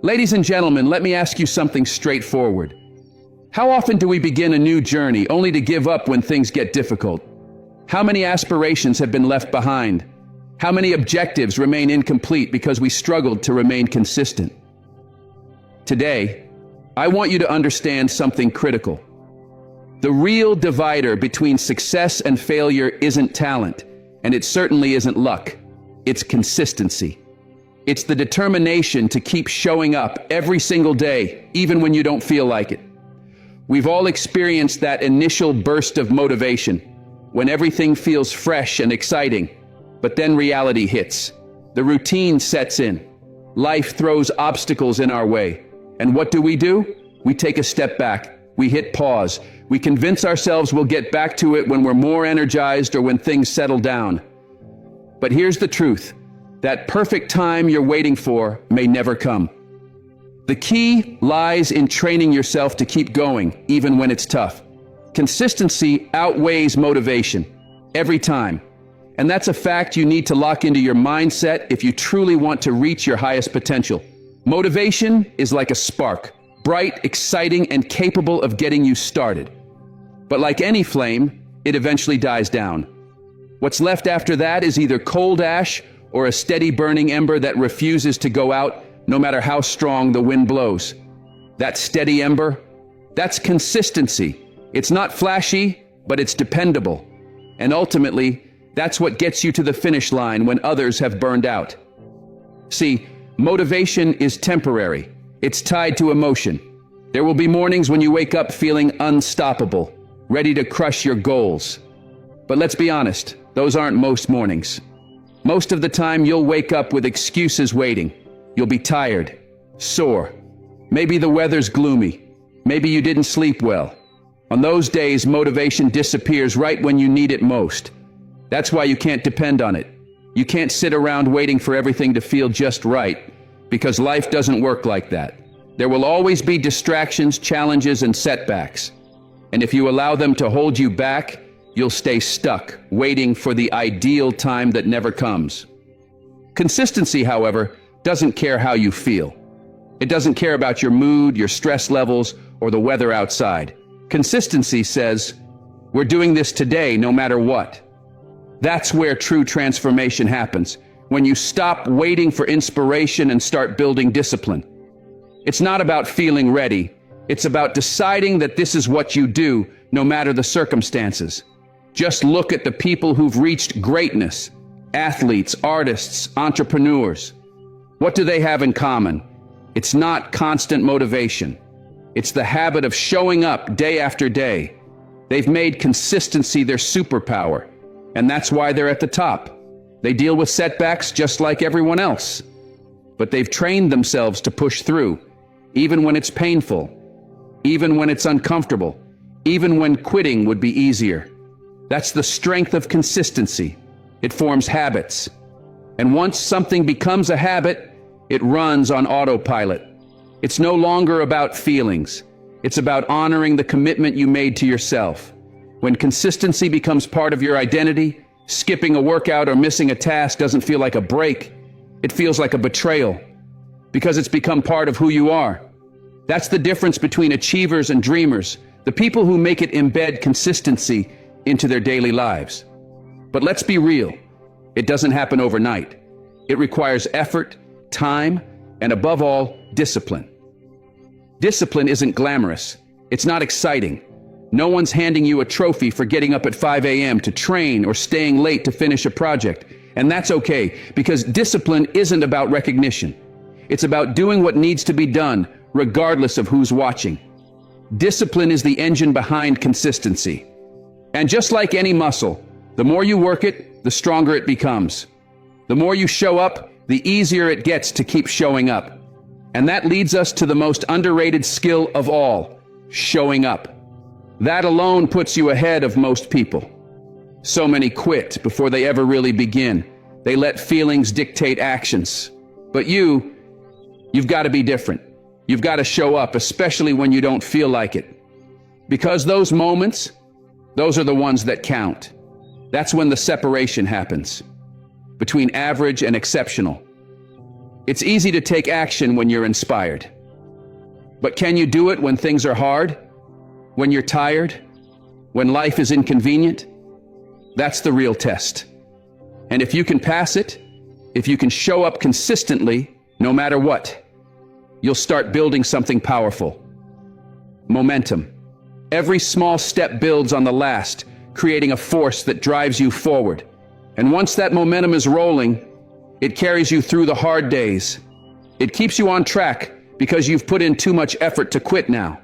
Ladies and gentlemen, let me ask you something straightforward. How often do we begin a new journey only to give up when things get difficult? How many aspirations have been left behind? How many objectives remain incomplete because we struggled to remain consistent? Today, I want you to understand something critical. The real divider between success and failure isn't talent, and it certainly isn't luck. It's consistency. It's the determination to keep showing up every single day, even when you don't feel like it. We've all experienced that initial burst of motivation, when everything feels fresh and exciting, but then reality hits. The routine sets in. Life throws obstacles in our way. And what do? We take a step back. We hit pause. We convince ourselves we'll get back to it when we're more energized or when things settle down. But here's the truth. That perfect time you're waiting for may never come. The key lies in training yourself to keep going, even when it's tough. Consistency outweighs motivation, every time. And that's a fact you need to lock into your mindset if you truly want to reach your highest potential. Motivation is like a spark, bright, exciting, and capable of getting you started. But like any flame, it eventually dies down. What's left after that is either cold ash or a steady burning ember that refuses to go out no matter how strong the wind blows. That steady ember, that's consistency. It's not flashy, but it's dependable. And ultimately, that's what gets you to the finish line when others have burned out. See, motivation is temporary. It's tied to emotion. There will be mornings when you wake up feeling unstoppable, ready to crush your goals. But let's be honest, those aren't most mornings. Most of the time, you'll wake up with excuses waiting. You'll be tired, sore. Maybe the weather's gloomy. Maybe you didn't sleep well. On those days, motivation disappears right when you need it most. That's why you can't depend on it. You can't sit around waiting for everything to feel just right, because life doesn't work like that. There will always be distractions, challenges, and setbacks. And if you allow them to hold you back, you'll stay stuck, waiting for the ideal time that never comes. Consistency, however, doesn't care how you feel. It doesn't care about your mood, your stress levels, or the weather outside. Consistency says, we're doing this today no matter what. That's where true transformation happens, when you stop waiting for inspiration and start building discipline. It's not about feeling ready. It's about deciding that this is what you do, no matter the circumstances. Just look at the people who've reached greatness: athletes, artists, entrepreneurs. What do they have in common? It's not constant motivation. It's the habit of showing up day after day. They've made consistency their superpower, and that's why they're at the top. They deal with setbacks just like everyone else. But they've trained themselves to push through, even when it's painful, even when it's uncomfortable, even when quitting would be easier. That's the strength of consistency. It forms habits. And once something becomes a habit, it runs on autopilot. It's no longer about feelings. It's about honoring the commitment you made to yourself. When consistency becomes part of your identity, skipping a workout or missing a task doesn't feel like a break. It feels like a betrayal, because it's become part of who you are. That's the difference between achievers and dreamers, the people who make it embed consistency into their daily lives. But let's be real. It doesn't happen overnight. It requires effort, time, and above all, discipline. Discipline isn't glamorous. It's not exciting. No one's handing you a trophy for getting up at 5 a.m. to train or staying late to finish a project. And that's okay, because discipline isn't about recognition. It's about doing what needs to be done, regardless of who's watching. Discipline is the engine behind consistency. And just like any muscle, the more you work it, the stronger it becomes. The more you show up, the easier it gets to keep showing up. And that leads us to the most underrated skill of all: showing up. That alone puts you ahead of most people. So many quit before they ever really begin. They let feelings dictate actions. But you've got to be different. You've got to show up, especially when you don't feel like it. Because those moments, those are the ones that count. That's when the separation happens between average and exceptional. It's easy to take action when you're inspired. But can you do it when things are hard? When you're tired? When life is inconvenient? That's the real test. And if you can pass it, if you can show up consistently, no matter what, you'll start building something powerful. Momentum. Every small step builds on the last, creating a force that drives you forward. And once that momentum is rolling, it carries you through the hard days. It keeps you on track because you've put in too much effort to quit now.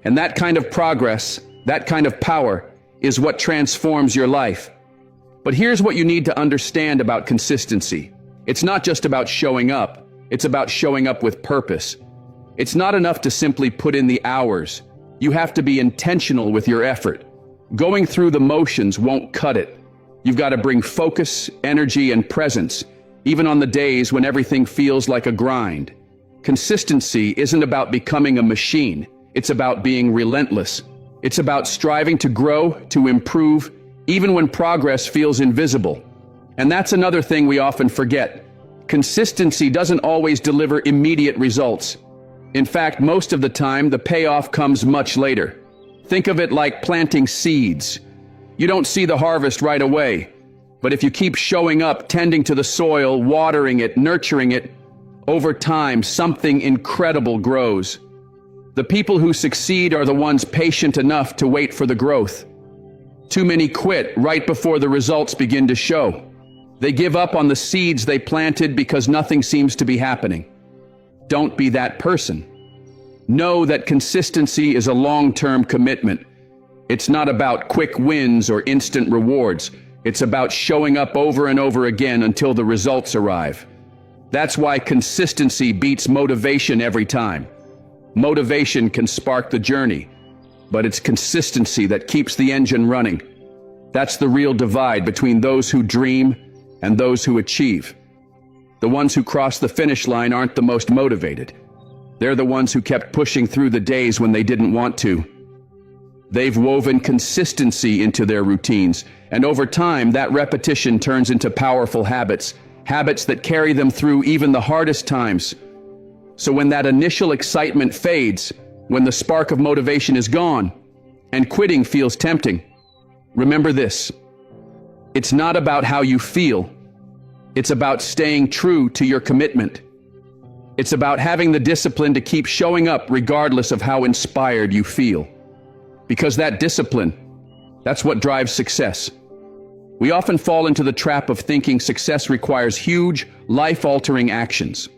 And that kind of progress, that kind of power, is what transforms your life. But here's what you need to understand about consistency. It's not just about showing up, it's about showing up with purpose. It's not enough to simply put in the hours. You have to be intentional with your effort. Going through the motions won't cut it. You've got to bring focus, energy, and presence, even on the days when everything feels like a grind. Consistency isn't about becoming a machine. It's about being relentless. It's about striving to grow, to improve, even when progress feels invisible. And that's another thing we often forget. Consistency doesn't always deliver immediate results. In fact, most of the time, the payoff comes much later. Think of it like planting seeds. You don't see the harvest right away, but if you keep showing up, tending to the soil, watering it, nurturing it, over time, something incredible grows. The people who succeed are the ones patient enough to wait for the growth. Too many quit right before the results begin to show. They give up on the seeds they planted because nothing seems to be happening. Don't be that person. Know that consistency is a long-term commitment. It's not about quick wins or instant rewards. It's about showing up over and over again until the results arrive. That's why consistency beats motivation every time. Motivation can spark the journey, but it's consistency that keeps the engine running. That's the real divide between those who dream and those who achieve. The ones who cross the finish line aren't the most motivated. They're the ones who kept pushing through the days when they didn't want to. They've woven consistency into their routines, and over time, that repetition turns into powerful habits, habits that carry them through even the hardest times. So when that initial excitement fades, when the spark of motivation is gone, and quitting feels tempting, remember this: it's not about how you feel. It's about staying true to your commitment. It's about having the discipline to keep showing up regardless of how inspired you feel. Because that discipline, that's what drives success. We often fall into the trap of thinking success requires huge, life-altering actions.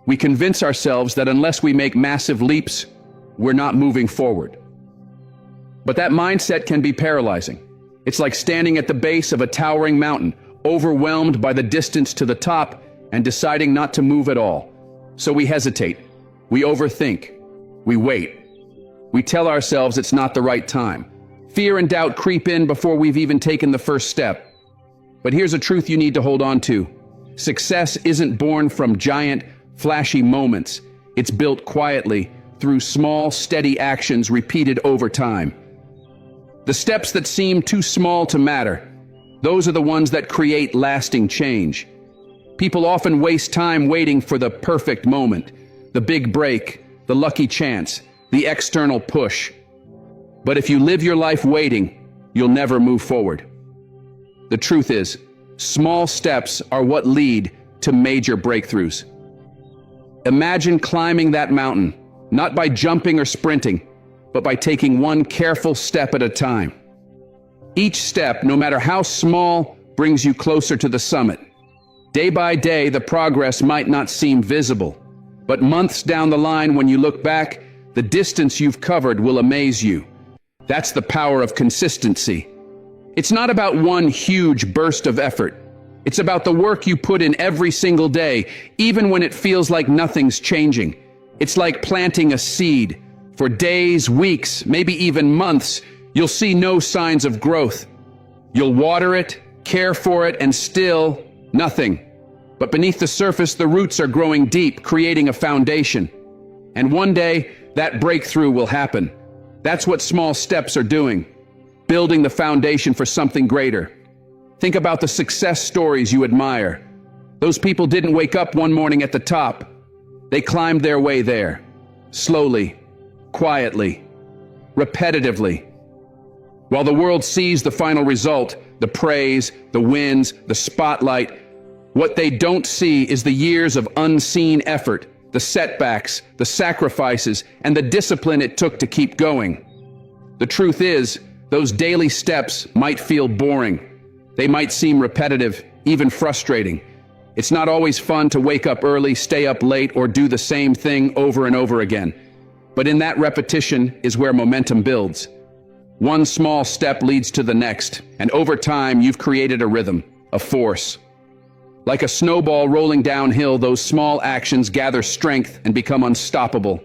We convince ourselves that unless we make massive leaps, we're not moving forward. But that mindset can be paralyzing. It's like standing at the base of a towering mountain, overwhelmed by the distance to the top, and deciding not to move at all. So we hesitate, we overthink, we wait. We tell ourselves it's not the right time. Fear and doubt creep in before we've even taken the first step. But here's a truth you need to hold on to. Success isn't born from giant, flashy moments. It's built quietly through small, steady actions repeated over time. The steps that seem too small to matter, those are the ones that create lasting change. People often waste time waiting for the perfect moment, the big break, the lucky chance, the external push. But if you live your life waiting, you'll never move forward. The truth is, small steps are what lead to major breakthroughs. Imagine climbing that mountain, not by jumping or sprinting, but by taking one careful step at a time. Each step, no matter how small, brings you closer to the summit. Day by day, the progress might not seem visible, but months down the line, when you look back, the distance you've covered will amaze you. That's the power of consistency. It's not about one huge burst of effort. It's about the work you put in every single day, even when it feels like nothing's changing. It's like planting a seed. For days, weeks, maybe even months, you'll see no signs of growth. You'll water it, care for it, and still nothing. But beneath the surface, the roots are growing deep, creating a foundation. And one day, that breakthrough will happen. That's what small steps are doing, building the foundation for something greater. Think about the success stories you admire. Those people didn't wake up one morning at the top. They climbed their way there, slowly, quietly, repetitively. While the world sees the final result, the praise, the wins, the spotlight, what they don't see is the years of unseen effort, the setbacks, the sacrifices, and the discipline it took to keep going. The truth is, those daily steps might feel boring. They might seem repetitive, even frustrating. It's not always fun to wake up early, stay up late, or do the same thing over and over again. But in that repetition is where momentum builds. One small step leads to the next, and over time you've created a rhythm, a force. Like a snowball rolling downhill, those small actions gather strength and become unstoppable.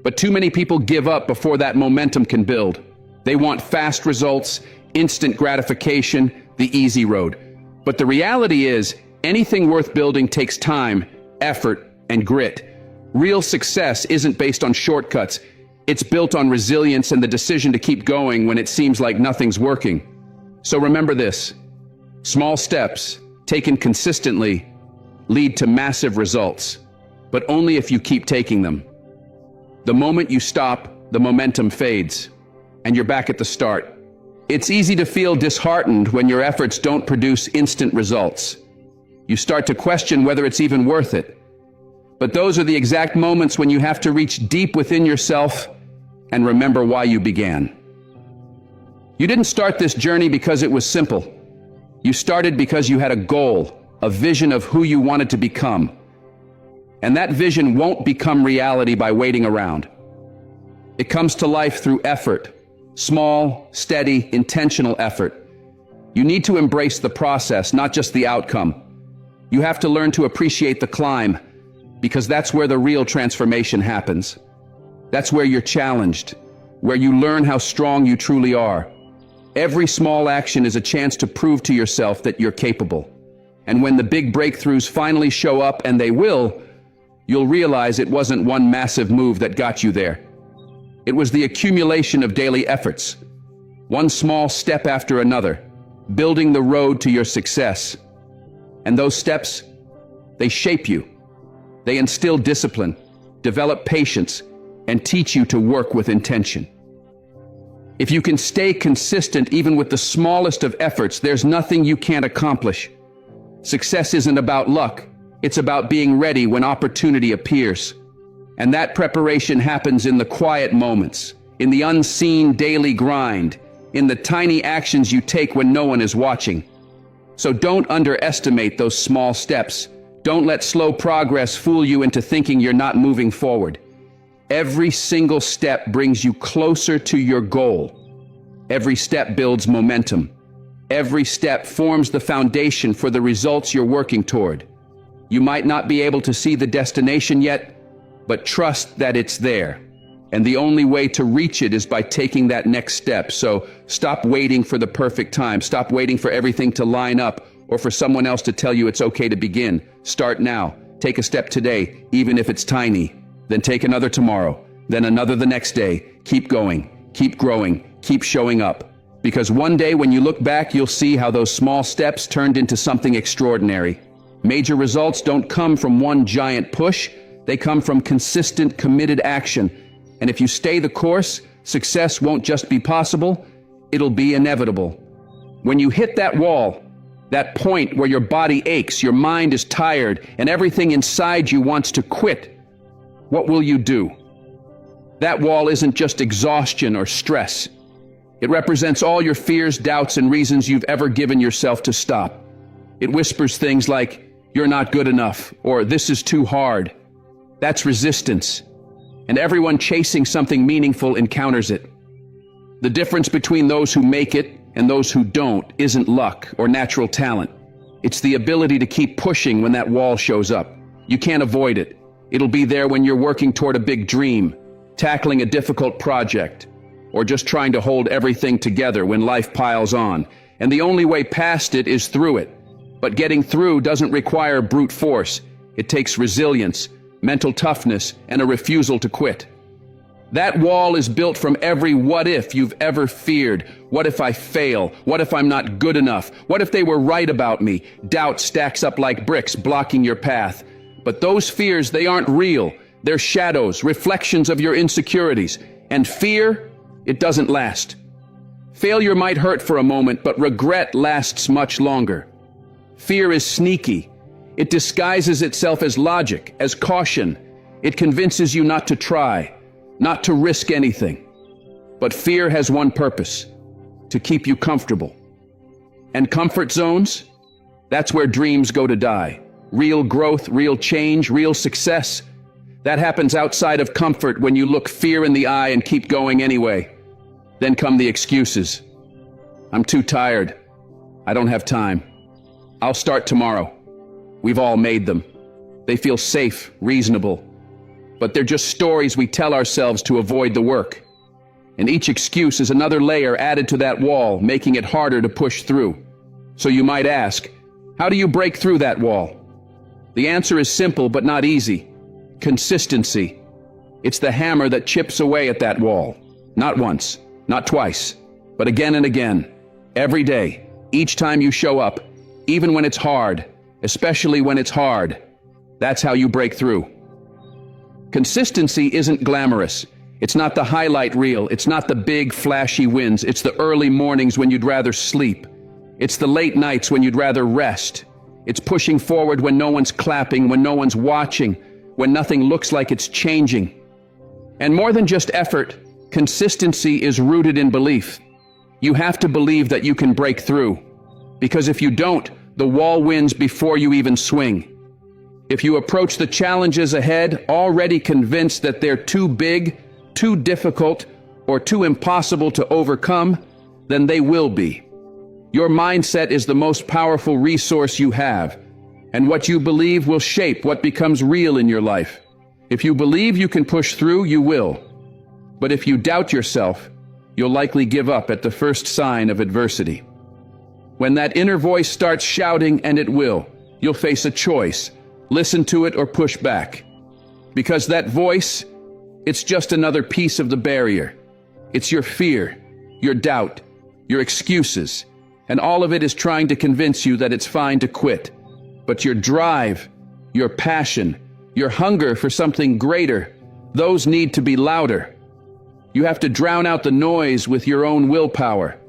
But too many people give up before that momentum can build. They want fast results, instant gratification, the easy road. But the reality is, anything worth building takes time, effort, and grit. Real success isn't based on shortcuts. It's built on resilience and the decision to keep going when it seems like nothing's working. So remember this: small steps, taken consistently, lead to massive results, but only if you keep taking them. The moment you stop, the momentum fades, and you're back at the start. It's easy to feel disheartened when your efforts don't produce instant results. You start to question whether it's even worth it. But those are the exact moments when you have to reach deep within yourself and remember why you began. You didn't start this journey because it was simple. You started because you had a goal, a vision of who you wanted to become. And that vision won't become reality by waiting around. It comes to life through effort, small, steady, intentional effort. You need to embrace the process, not just the outcome. You have to learn to appreciate the climb, because that's where the real transformation happens. That's where you're challenged, where you learn how strong you truly are. Every small action is a chance to prove to yourself that you're capable. And when the big breakthroughs finally show up, and they will, you'll realize it wasn't one massive move that got you there. It was the accumulation of daily efforts, one small step after another, building the road to your success. And those steps, they shape you. They instill discipline, develop patience, and teach you to work with intention. If you can stay consistent even with the smallest of efforts, there's nothing you can't accomplish. Success isn't about luck. It's about being ready when opportunity appears. And that preparation happens in the quiet moments, in the unseen daily grind, in the tiny actions you take when no one is watching. So don't underestimate those small steps. Don't let slow progress fool you into thinking you're not moving forward. Every single step brings you closer to your goal. Every step builds momentum. Every step forms the foundation for the results you're working toward. You might not be able to see the destination yet, but trust that it's there. And the only way to reach it is by taking that next step. So stop waiting for the perfect time. Stop waiting for everything to line up or for someone else to tell you it's okay to begin. Start now. Take a step today, even if it's tiny. Then take another tomorrow, then another the next day. Keep going, keep growing, keep showing up. Because one day when you look back, you'll see how those small steps turned into something extraordinary. Major results don't come from one giant push. They come from consistent, committed action. And if you stay the course, success won't just be possible, it'll be inevitable. When you hit that wall, that point where your body aches, your mind is tired, and everything inside you wants to quit, what will you do? That wall isn't just exhaustion or stress. It represents all your fears, doubts, and reasons you've ever given yourself to stop. It whispers things like, "You're not good enough," or "This is too hard." That's resistance. And everyone chasing something meaningful encounters it. The difference between those who make it and those who don't isn't luck or natural talent. It's the ability to keep pushing when that wall shows up. You can't avoid it. It'll be there when you're working toward a big dream, tackling a difficult project, or just trying to hold everything together when life piles on. And the only way past it is through it. But getting through doesn't require brute force. It takes resilience, mental toughness, and a refusal to quit. That wall is built from every what if you've ever feared. What if I fail? What if I'm not good enough? What if they were right about me? Doubt stacks up like bricks, blocking your path. But those fears, they aren't real. They're shadows, reflections of your insecurities. And fear, it doesn't last. Failure might hurt for a moment, but regret lasts much longer. Fear is sneaky. It disguises itself as logic, as caution. It convinces you not to try, not to risk anything. But fear has one purpose: to keep you comfortable. And comfort zones? That's where dreams go to die. Real growth, real change, real success. That happens outside of comfort when you look fear in the eye and keep going anyway. Then come the excuses. I'm too tired. I don't have time. I'll start tomorrow. We've all made them. They feel safe, reasonable. But they're just stories we tell ourselves to avoid the work. And each excuse is another layer added to that wall, making it harder to push through. So you might ask, how do you break through that wall? The answer is simple but not easy. Consistency. It's the hammer that chips away at that wall. Not once, not twice, but again and again. Every day, each time you show up, even when it's hard, especially when it's hard. That's how you break through. Consistency isn't glamorous. It's not the highlight reel. It's not the big, flashy wins. It's the early mornings when you'd rather sleep. It's the late nights when you'd rather rest. It's pushing forward when no one's clapping, when no one's watching, when nothing looks like it's changing. And more than just effort, consistency is rooted in belief. You have to believe that you can break through. Because if you don't, the wall wins before you even swing. If you approach the challenges ahead already convinced that they're too big, too difficult, or too impossible to overcome, then they will be. Your mindset is the most powerful resource you have, and what you believe will shape what becomes real in your life. If you believe you can push through, you will. But if you doubt yourself, you'll likely give up at the first sign of adversity. When that inner voice starts shouting, and it will, you'll face a choice: listen to it or push back. Because that voice, it's just another piece of the barrier. It's your fear, your doubt, your excuses, and all of it is trying to convince you that it's fine to quit. But your drive, your passion, your hunger for something greater, those need to be louder. You have to drown out the noise with your own willpower.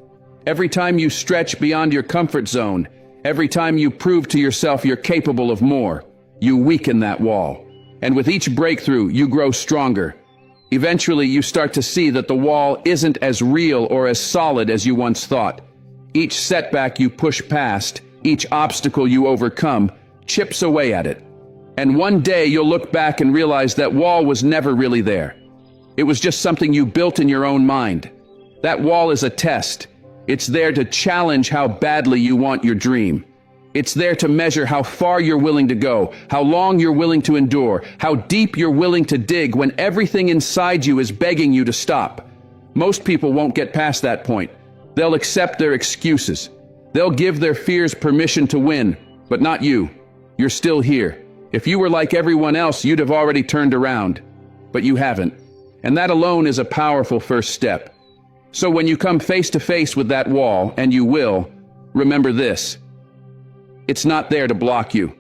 Every time you stretch beyond your comfort zone, every time you prove to yourself you're capable of more, you weaken that wall. And with each breakthrough, you grow stronger. Eventually, you start to see that the wall isn't as real or as solid as you once thought. Each setback you push past, each obstacle you overcome, chips away at it. And one day you'll look back and realize that wall was never really there. It was just something you built in your own mind. That wall is a test. It's there to challenge how badly you want your dream. It's there to measure how far you're willing to go, how long you're willing to endure, how deep you're willing to dig when everything inside you is begging you to stop. Most people won't get past that point. They'll accept their excuses. They'll give their fears permission to win, but not you. You're still here. If you were like everyone else, you'd have already turned around. But you haven't. And that alone is a powerful first step. So when you come face to face with that wall, and you will, remember this: it's not there to block you.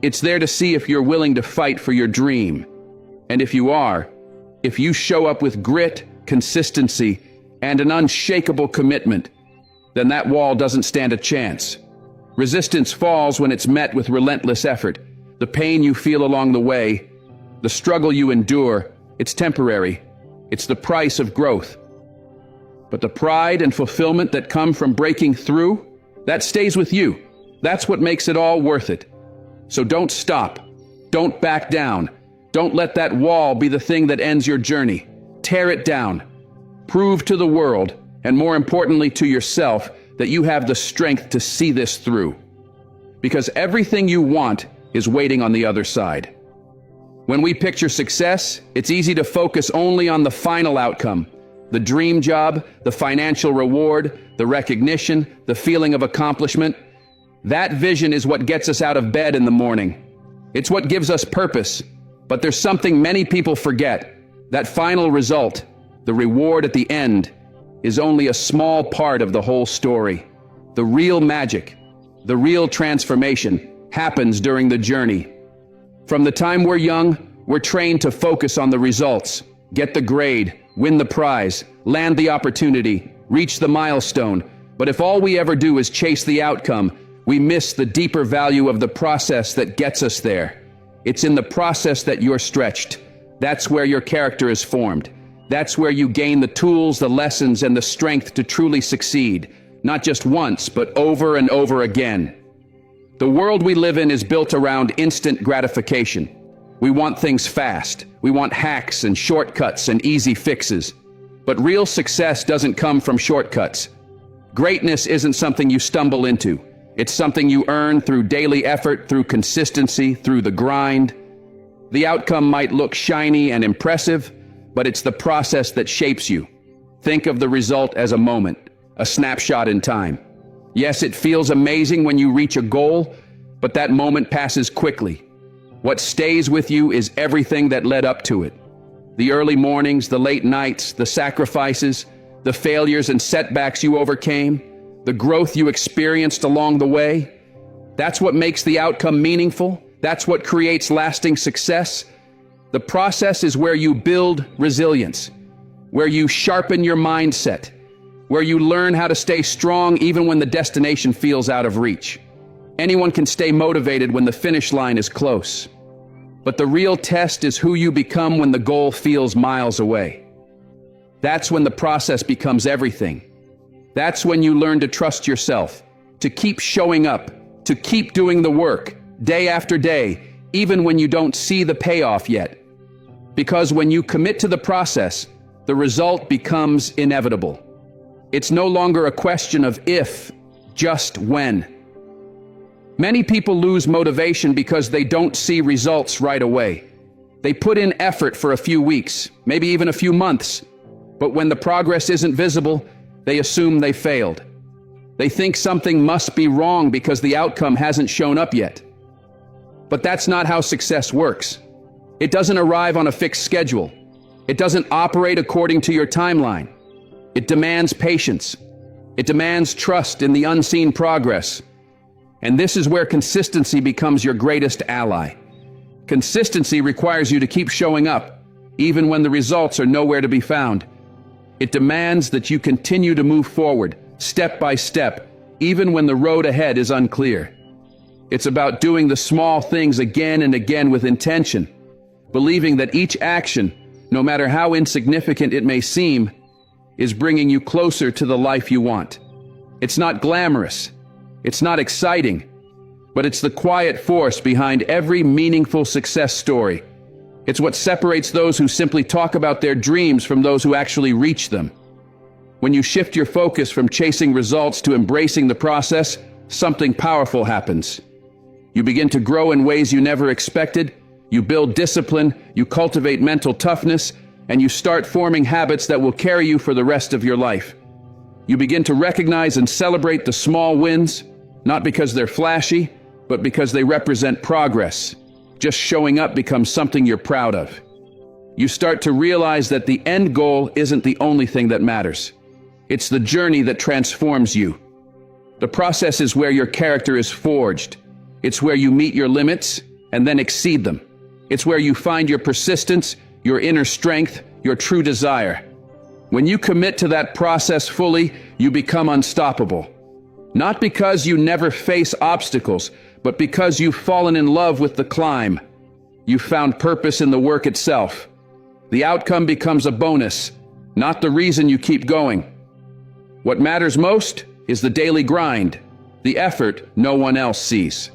It's there to see if you're willing to fight for your dream. And if you are, if you show up with grit, consistency, and an unshakable commitment, then that wall doesn't stand a chance. Resistance falls when it's met with relentless effort. The pain you feel along the way, the struggle you endure, it's temporary. It's the price of growth. But the pride and fulfillment that come from breaking through, that stays with you. That's what makes it all worth it. So don't stop. Don't back down. Don't let that wall be the thing that ends your journey. Tear it down. Prove to the world, and more importantly to yourself, that you have the strength to see this through. Because everything you want is waiting on the other side. When we picture success, it's easy to focus only on the final outcome. The dream job, the financial reward, the recognition, the feeling of accomplishment. That vision is what gets us out of bed in the morning. It's what gives us purpose. But there's something many people forget. That final result, the reward at the end, is only a small part of the whole story. The real magic, the real transformation, happens during the journey. From the time we're young, we're trained to focus on the results, get the grade, win the prize, land the opportunity, reach the milestone. But if all we ever do is chase the outcome, we miss the deeper value of the process that gets us there. It's in the process that you're stretched. That's where your character is formed. That's where you gain the tools, the lessons, and the strength to truly succeed. Not just once, but over and over again. The world we live in is built around instant gratification. We want things fast. We want hacks and shortcuts and easy fixes. But real success doesn't come from shortcuts. Greatness isn't something you stumble into. It's something you earn through daily effort, through consistency, through the grind. The outcome might look shiny and impressive, but it's the process that shapes you. Think of the result as a moment, a snapshot in time. Yes, it feels amazing when you reach a goal, but that moment passes quickly. What stays with you is everything that led up to it. The early mornings, the late nights, the sacrifices, the failures and setbacks you overcame, the growth you experienced along the way. That's what makes the outcome meaningful. That's what creates lasting success. The process is where you build resilience, where you sharpen your mindset, where you learn how to stay strong even when the destination feels out of reach. Anyone can stay motivated when the finish line is close. But the real test is who you become when the goal feels miles away. That's when the process becomes everything. That's when you learn to trust yourself, to keep showing up, to keep doing the work, day after day, even when you don't see the payoff yet. Because when you commit to the process, the result becomes inevitable. It's no longer a question of if, just when. Many people lose motivation because they don't see results right away. They put in effort for a few weeks, maybe even a few months, but when the progress isn't visible, they assume they failed. They think something must be wrong because the outcome hasn't shown up yet. But that's not how success works. It doesn't arrive on a fixed schedule. It doesn't operate according to your timeline. It demands patience. It demands trust in the unseen progress. And this is where consistency becomes your greatest ally. Consistency requires you to keep showing up, even when the results are nowhere to be found. It demands that you continue to move forward, step by step, even when the road ahead is unclear. It's about doing the small things again and again with intention, believing that each action, no matter how insignificant it may seem, is bringing you closer to the life you want. It's not glamorous. It's not exciting, but it's the quiet force behind every meaningful success story. It's what separates those who simply talk about their dreams from those who actually reach them. When you shift your focus from chasing results to embracing the process, something powerful happens. You begin to grow in ways you never expected. You build discipline, you cultivate mental toughness, and you start forming habits that will carry you for the rest of your life. You begin to recognize and celebrate the small wins, not because they're flashy, but because they represent progress. Just showing up becomes something you're proud of. You start to realize that the end goal isn't the only thing that matters. It's the journey that transforms you. The process is where your character is forged. It's where you meet your limits and then exceed them. It's where you find your persistence, your inner strength, your true desire. When you commit to that process fully, you become unstoppable. Not because you never face obstacles, but because you've fallen in love with the climb. You've found purpose in the work itself. The outcome becomes a bonus, not the reason you keep going. What matters most is the daily grind, the effort no one else sees.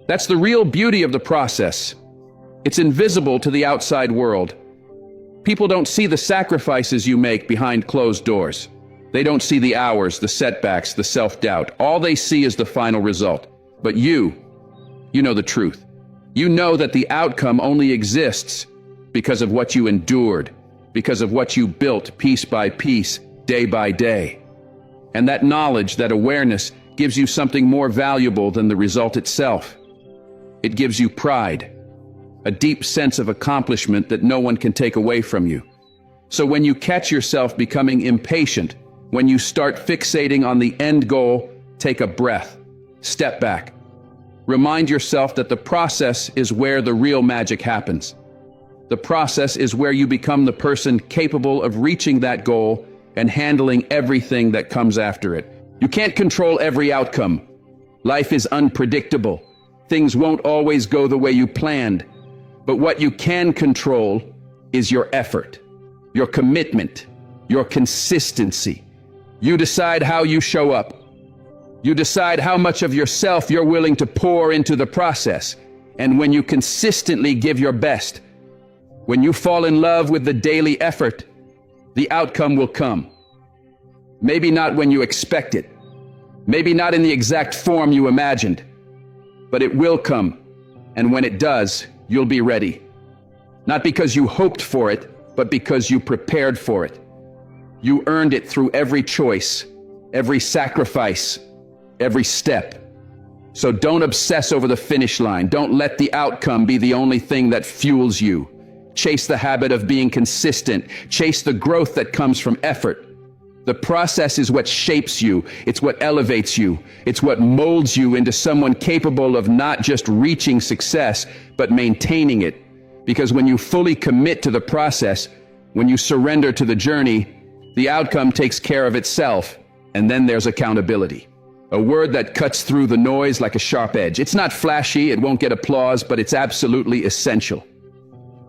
That's the real beauty of the process. It's invisible to the outside world. People don't see the sacrifices you make behind closed doors. They don't see the hours, the setbacks, the self-doubt. All they see is the final result. But you know the truth. You know that the outcome only exists because of what you endured, because of what you built piece by piece, day by day. And that knowledge, that awareness, gives you something more valuable than the result itself. It gives you pride. a deep sense of accomplishment that no one can take away from you. So when you catch yourself becoming impatient, when you start fixating on the end goal, take a breath, step back. Remind yourself that the process is where the real magic happens. The process is where you become the person capable of reaching that goal and handling everything that comes after it. You can't control every outcome. Life is unpredictable. Things won't always go the way you planned. But what you can control is your effort, your commitment, your consistency. You decide how you show up. You decide how much of yourself you're willing to pour into the process. And when you consistently give your best, when you fall in love with the daily effort, the outcome will come. Maybe not when you expect it. Maybe not in the exact form you imagined. But it will come. And when it does, you'll be ready. Not because you hoped for it, but because you prepared for it. You earned it through every choice, every sacrifice, every step. So don't obsess over the finish line. Don't let the outcome be the only thing that fuels you. Chase the habit of being consistent. Chase the growth that comes from effort. The process is what shapes you. It's what elevates you. It's what molds you into someone capable of not just reaching success, but maintaining it. Because when you fully commit to the process, when you surrender to the journey, the outcome takes care of itself. And then there's accountability. A word that cuts through the noise like a sharp edge. It's not flashy, it won't get applause, but it's absolutely essential.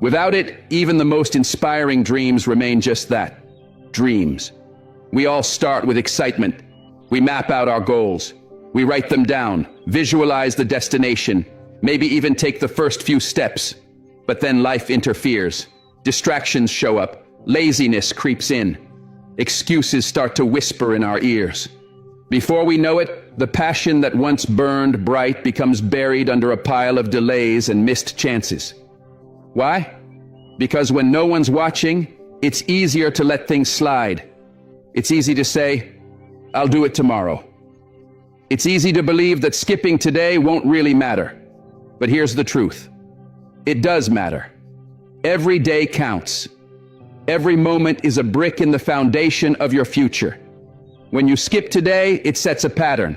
Without it, even the most inspiring dreams remain just that, dreams. We all start with excitement. We map out our goals. We write them down, visualize the destination, maybe even take the first few steps. But then life interferes. Distractions show up. Laziness creeps in. Excuses start to whisper in our ears. Before we know it, the passion that once burned bright becomes buried under a pile of delays and missed chances. Why? Because when no one's watching, it's easier to let things slide. It's easy to say, I'll do it tomorrow. It's easy to believe that skipping today won't really matter. But here's the truth. It does matter. Every day counts. Every moment is a brick in the foundation of your future. When you skip today, it sets a pattern.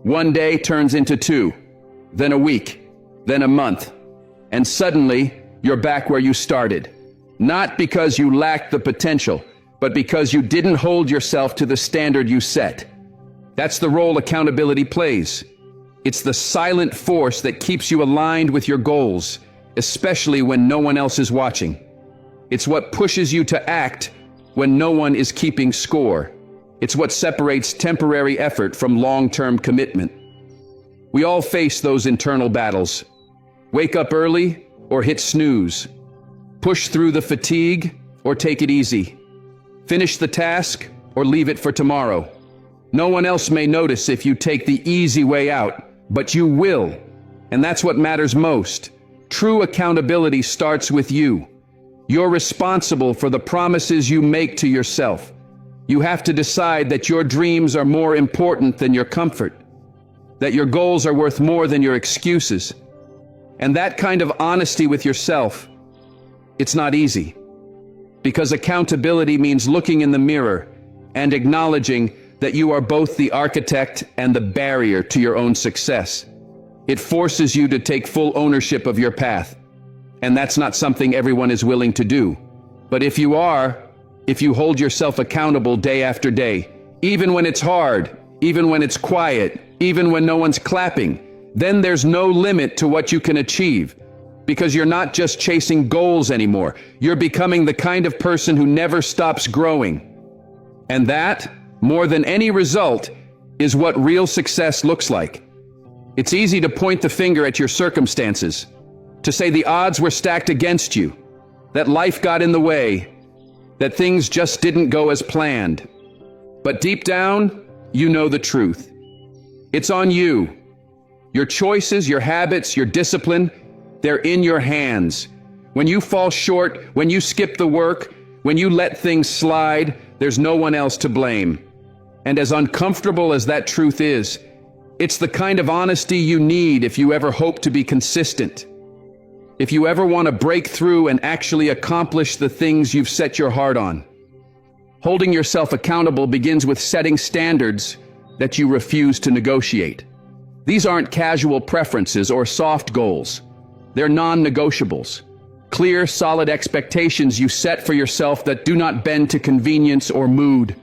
One day turns into 2, then a week, then a month. And suddenly, you're back where you started. Not because you lacked the potential, but because you didn't hold yourself to the standard you set. That's the role accountability plays. It's the silent force that keeps you aligned with your goals, especially when no one else is watching. It's what pushes you to act when no one is keeping score. It's what separates temporary effort from long-term commitment. We all face those internal battles. Wake up early or hit snooze. Push through the fatigue or take it easy. Finish the task or leave it for tomorrow. No one else may notice if you take the easy way out, but you will. And that's what matters most. True accountability starts with you. You're responsible for the promises you make to yourself. You have to decide that your dreams are more important than your comfort, that your goals are worth more than your excuses. And that kind of honesty with yourself, it's not easy. Because accountability means looking in the mirror and acknowledging that you are both the architect and the barrier to your own success. It forces you to take full ownership of your path. And that's not something everyone is willing to do. But if you are, if you hold yourself accountable day after day, even when it's hard, even when it's quiet, even when no one's clapping, then there's no limit to what you can achieve. Because you're not just chasing goals anymore. You're becoming the kind of person who never stops growing. And that, more than any result, is what real success looks like. It's easy to point the finger at your circumstances, to say the odds were stacked against you, that life got in the way, that things just didn't go as planned. But deep down, you know the truth. It's on you. Your choices, your habits, your discipline, they're in your hands. When you fall short, when you skip the work, when you let things slide, there's no one else to blame. And as uncomfortable as that truth is, it's the kind of honesty you need if you ever hope to be consistent. if you ever want to break through and actually accomplish the things you've set your heart on. Holding yourself accountable begins with setting standards that you refuse to negotiate. These aren't casual preferences or soft goals. They're non-negotiables. Clear, solid expectations you set for yourself that do not bend to convenience or mood.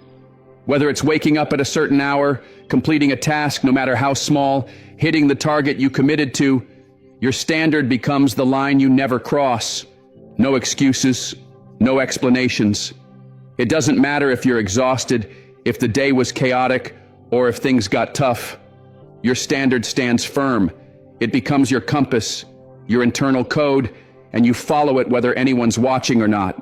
Whether it's waking up at a certain hour, completing a task no matter how small, hitting the target you committed to, your standard becomes the line you never cross. No excuses, no explanations. It doesn't matter if you're exhausted, if the day was chaotic, or if things got tough. Your standard stands firm. It becomes your compass, your internal code, and you follow it whether anyone's watching or not.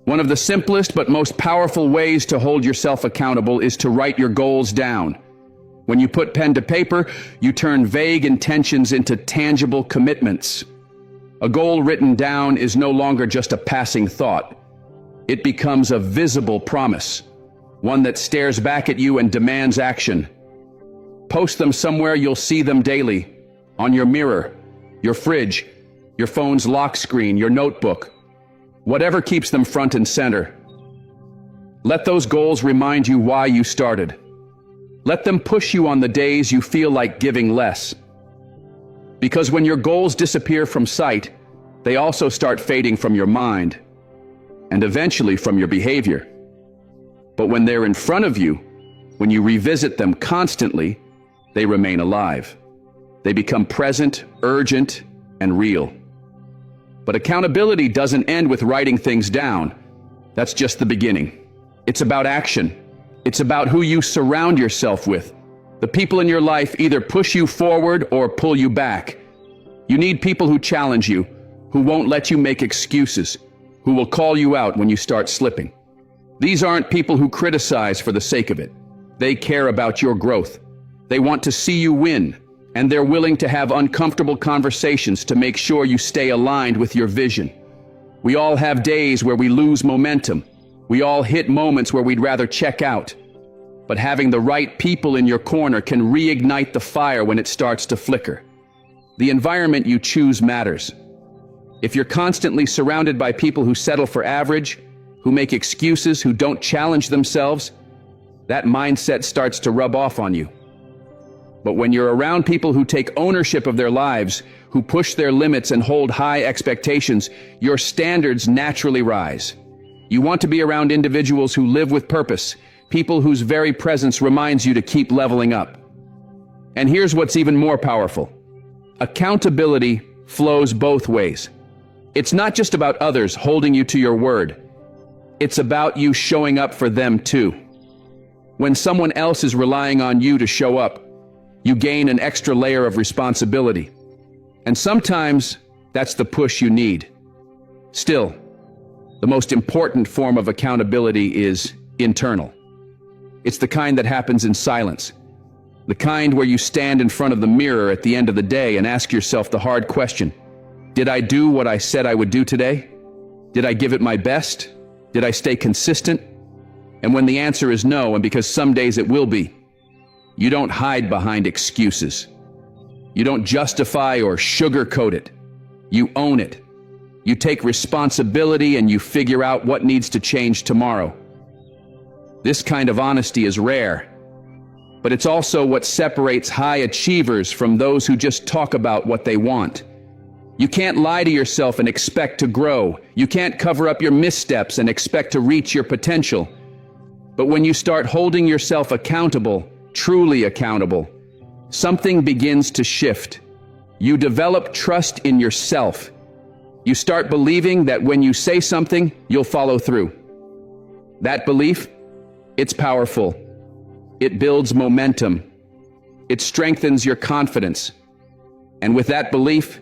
One of the simplest but most powerful ways to hold yourself accountable is to write your goals down. When you put pen to paper, you turn vague intentions into tangible commitments. A goal written down is no longer just a passing thought. It becomes a visible promise, one that stares back at you and demands action. Post them somewhere you'll see them daily, on your mirror, your fridge, your phone's lock screen, your notebook, whatever keeps them front and center. Let those goals remind you why you started. Let them push you on the days you feel like giving less. Because when your goals disappear from sight, they also start fading from your mind, and eventually from your behavior. But when they're in front of you, when you revisit them constantly, they remain alive. They become present, urgent, and real. But accountability doesn't end with writing things down. That's just the beginning. It's about action. It's about who you surround yourself with. The people in your life either push you forward or pull you back. You need people who challenge you, who won't let you make excuses, who will call you out when you start slipping. These aren't people who criticize for the sake of it. They care about your growth. They want to see you win, and they're willing to have uncomfortable conversations to make sure you stay aligned with your vision. We all have days where we lose momentum. We all hit moments where we'd rather check out. But having the right people in your corner can reignite the fire when it starts to flicker. The environment you choose matters. If you're constantly surrounded by people who settle for average, who make excuses, who don't challenge themselves, that mindset starts to rub off on you. But when you're around people who take ownership of their lives, who push their limits and hold high expectations, your standards naturally rise. You want to be around individuals who live with purpose, people whose very presence reminds you to keep leveling up. And here's what's even more powerful. Accountability flows both ways. It's not just about others holding you to your word. It's about you showing up for them too. When someone else is relying on you to show up, you gain an extra layer of responsibility. And sometimes that's the push you need. Still, the most important form of accountability is internal. It's the kind that happens in silence. The kind where you stand in front of the mirror at the end of the day and ask yourself the hard question: did I do what I said I would do today? Did I give it my best? Did I stay consistent? And when the answer is no, and because some days it will be, you don't hide behind excuses. You don't justify or sugarcoat it. You own it. You take responsibility and you figure out what needs to change tomorrow. This kind of honesty is rare, but it's also what separates high achievers from those who just talk about what they want. You can't lie to yourself and expect to grow. You can't cover up your missteps and expect to reach your potential. But when you start holding yourself accountable, truly accountable, something begins to shift. You develop trust in yourself. You start believing that when you say something, you'll follow through. That belief, it's powerful. It builds momentum. It strengthens your confidence. And with that belief,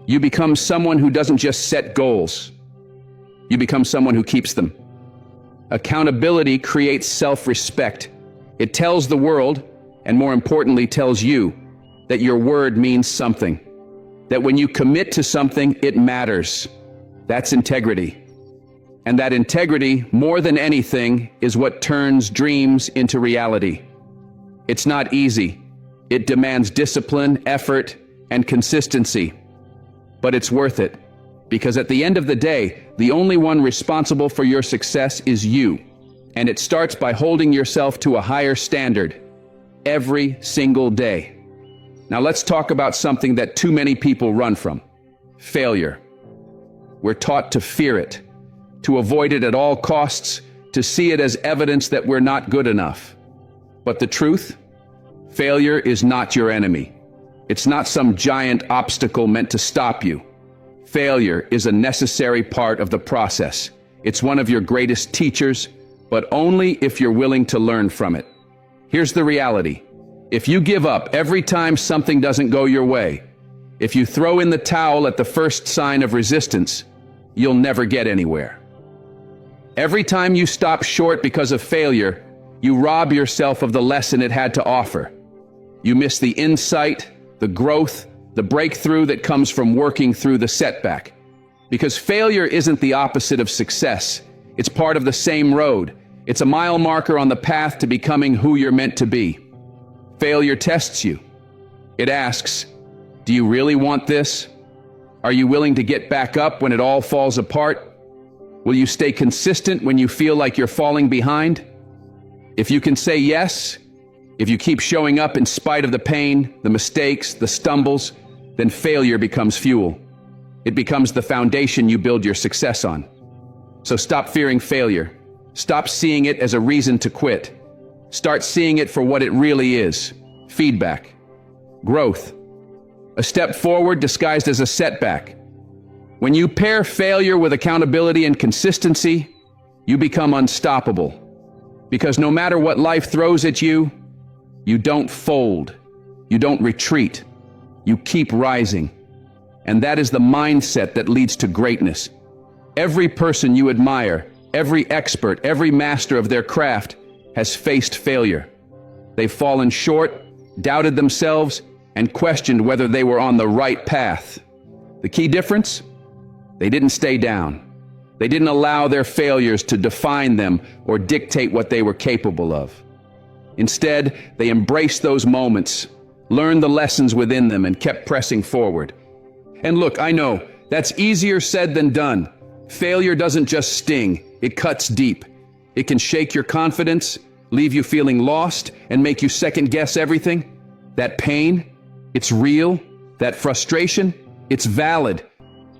you become someone who doesn't just set goals. You become someone who keeps them. Accountability creates self-respect. It tells the world, and more importantly tells you, that your word means something. That when you commit to something, it matters. That's integrity. And that integrity, more than anything, is what turns dreams into reality. It's not easy. It demands discipline, effort, and consistency. But it's worth it, because at the end of the day, the only one responsible for your success is you. And it starts by holding yourself to a higher standard every single day. Now let's talk about something that too many people run from: failure. We're taught to fear it, to avoid it at all costs, to see it as evidence that we're not good enough. But the truth? Failure is not your enemy. It's not some giant obstacle meant to stop you. Failure is a necessary part of the process. It's one of your greatest teachers, but only if you're willing to learn from it. Here's the reality. If you give up every time something doesn't go your way, if you throw in the towel at the first sign of resistance, you'll never get anywhere. Every time you stop short because of failure, you rob yourself of the lesson it had to offer. You miss the insight, the growth, the breakthrough that comes from working through the setback. Because failure isn't the opposite of success. It's part of the same road. It's a mile marker on the path to becoming who you're meant to be. Failure tests you. It asks, do you really want this? Are you willing to get back up when it all falls apart? Will you stay consistent when you feel like you're falling behind? If you can say yes, if you keep showing up in spite of the pain, the mistakes, the stumbles, then failure becomes fuel. It becomes the foundation you build your success on. So stop fearing failure. Stop seeing it as a reason to quit. Start seeing it for what it really is: feedback, growth, a step forward disguised as a setback. When you pair failure with accountability and consistency, you become unstoppable. Because no matter what life throws at you, you don't fold, you don't retreat, you keep rising. And that is the mindset that leads to greatness. Every person you admire, every expert, every master of their craft has faced failure. They've fallen short, doubted themselves, and questioned whether they were on the right path. The key difference? They didn't stay down. They didn't allow their failures to define them or dictate what they were capable of. Instead, they embraced those moments, learned the lessons within them, and kept pressing forward. And look, I know, that's easier said than done. Failure doesn't just sting, it cuts deep. It can shake your confidence, leave you feeling lost, and make you second-guess everything. That pain, it's real. That frustration, it's valid.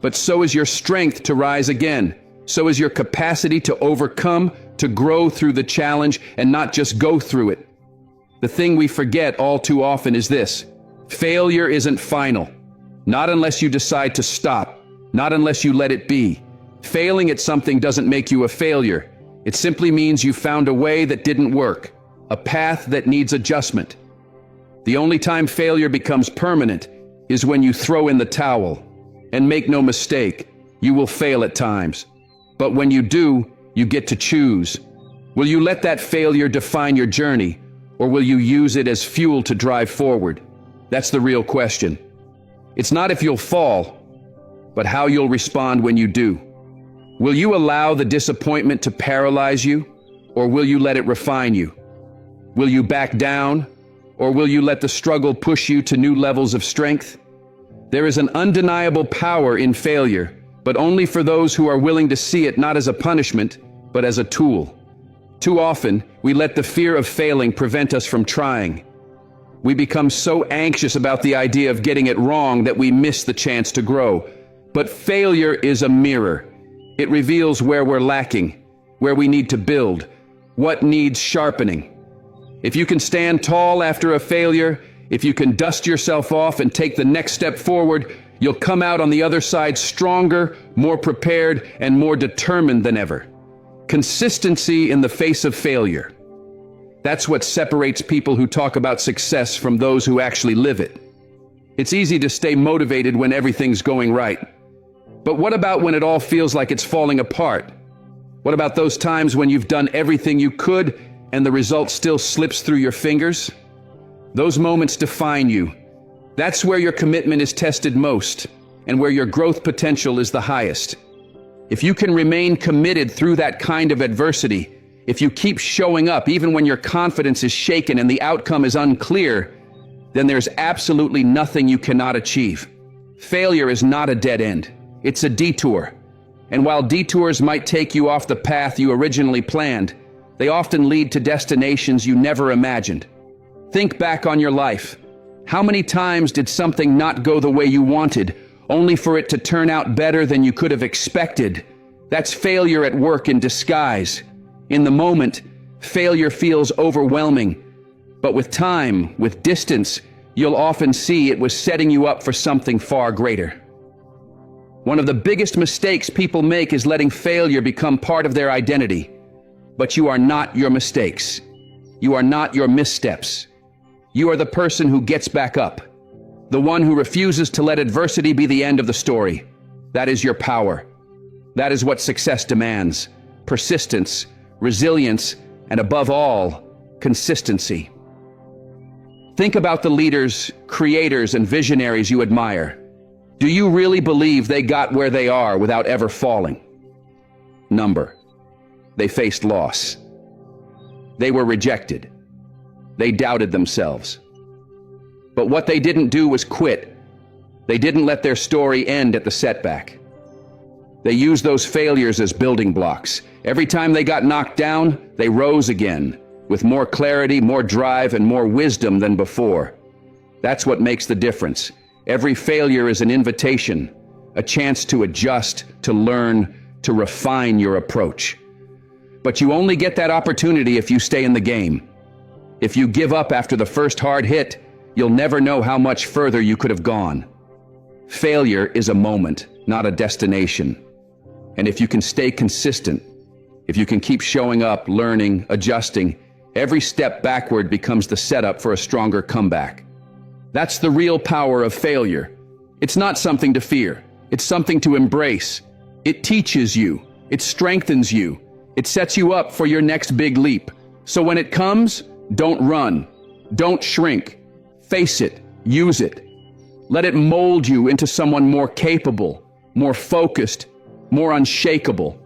But so is your strength to rise again. So is your capacity to overcome, to grow through the challenge, and not just go through it. The thing we forget all too often is this: failure isn't final. Not unless you decide to stop. Not unless you let it be. Failing at something doesn't make you a failure. It simply means you found a way that didn't work, a path that needs adjustment. The only time failure becomes permanent is when you throw in the towel. And make no mistake, you will fail at times. But when you do, you get to choose. Will you let that failure define your journey, or will you use it as fuel to drive forward? That's the real question. It's not if you'll fall, but how you'll respond when you do. Will you allow the disappointment to paralyze you, or will you let it refine you? Will you back down, or will you let the struggle push you to new levels of strength? There is an undeniable power in failure, but only for those who are willing to see it not as a punishment, but as a tool. Too often, we let the fear of failing prevent us from trying. We become so anxious about the idea of getting it wrong that we miss the chance to grow. But failure is a mirror. It reveals where we're lacking, where we need to build, what needs sharpening. If you can stand tall after a failure, if you can dust yourself off and take the next step forward, you'll come out on the other side stronger, more prepared, and more determined than ever. Consistency in the face of failure. That's what separates people who talk about success from those who actually live it. It's easy to stay motivated when everything's going right. But what about when it all feels like it's falling apart? What about those times when you've done everything you could and the result still slips through your fingers? Those moments define you. That's where your commitment is tested most, and where your growth potential is the highest. If you can remain committed through that kind of adversity, if you keep showing up even when your confidence is shaken and the outcome is unclear, then there's absolutely nothing you cannot achieve. Failure is not a dead end. It's a detour. And while detours might take you off the path you originally planned, they often lead to destinations you never imagined. Think back on your life. How many times did something not go the way you wanted, only for it to turn out better than you could have expected? That's failure at work in disguise. In the moment, failure feels overwhelming. But with time, with distance, you'll often see it was setting you up for something far greater. One of the biggest mistakes people make is letting failure become part of their identity. But you are not your mistakes. You are not your missteps. You are the person who gets back up. The one who refuses to let adversity be the end of the story. That is your power. That is what success demands. Persistence, resilience, and above all, consistency. Think about the leaders, creators, and visionaries you admire. Do you really believe they got where they are without ever falling? Number. They faced loss. They were rejected. They doubted themselves. But what they didn't do was quit. They didn't let their story end at the setback. They used those failures as building blocks. Every time they got knocked down, they rose again, with more clarity, more drive, and more wisdom than before. That's what makes the difference. Every failure is an invitation, a chance to adjust, to learn, to refine your approach. But you only get that opportunity if you stay in the game. If you give up after the first hard hit, you'll never know how much further you could have gone. Failure is a moment, not a destination. And if you can stay consistent, if you can keep showing up, learning, adjusting, every step backward becomes the setup for a stronger comeback. That's the real power of failure. It's not something to fear. It's something to embrace. It teaches you. It strengthens you. It sets you up for your next big leap. So when it comes, don't run. Don't shrink. Face it. Use it. Let it mold you into someone more capable, more focused, more unshakable.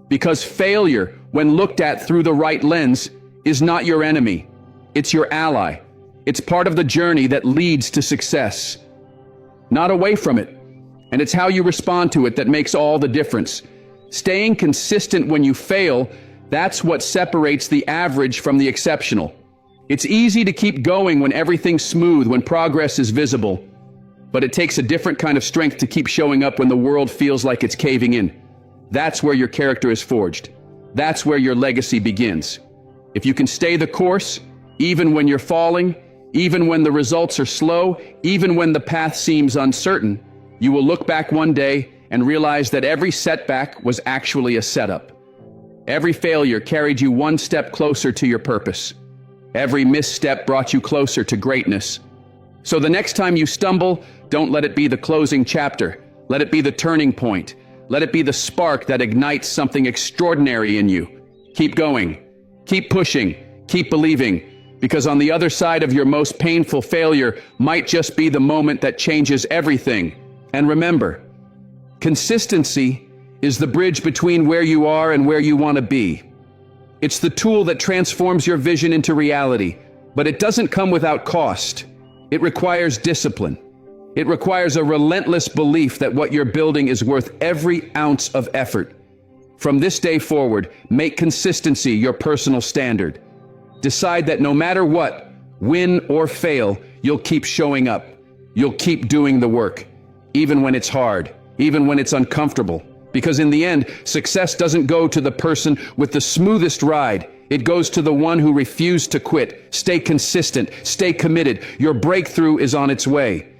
Because failure, when looked at through the right lens, is not your enemy. It's your ally. It's part of the journey that leads to success. Not away from it. And it's how you respond to it that makes all the difference. Staying consistent when you fail, that's what separates the average from the exceptional. It's easy to keep going when everything's smooth, when progress is visible. But it takes a different kind of strength to keep showing up when the world feels like it's caving in. That's where your character is forged. That's where your legacy begins. If you can stay the course, even when you're falling, even when the results are slow, even when the path seems uncertain, you will look back one day and realize that every setback was actually a setup. Every failure carried you one step closer to your purpose. Every misstep brought you closer to greatness. So the next time you stumble, don't let it be the closing chapter. Let it be the turning point. Let it be the spark that ignites something extraordinary in you. Keep going. Keep pushing. Keep believing. Because on the other side of your most painful failure might just be the moment that changes everything. And remember, consistency is the bridge between where you are and where you want to be. It's the tool that transforms your vision into reality, but it doesn't come without cost. It requires discipline. It requires a relentless belief that what you're building is worth every ounce of effort. From this day forward, make consistency your personal standard. Decide that no matter what, win or fail, you'll keep showing up. You'll keep doing the work, even when it's hard, even when it's uncomfortable. Because in the end, success doesn't go to the person with the smoothest ride. It goes to the one who refused to quit. Stay consistent. Stay committed. Your breakthrough is on its way.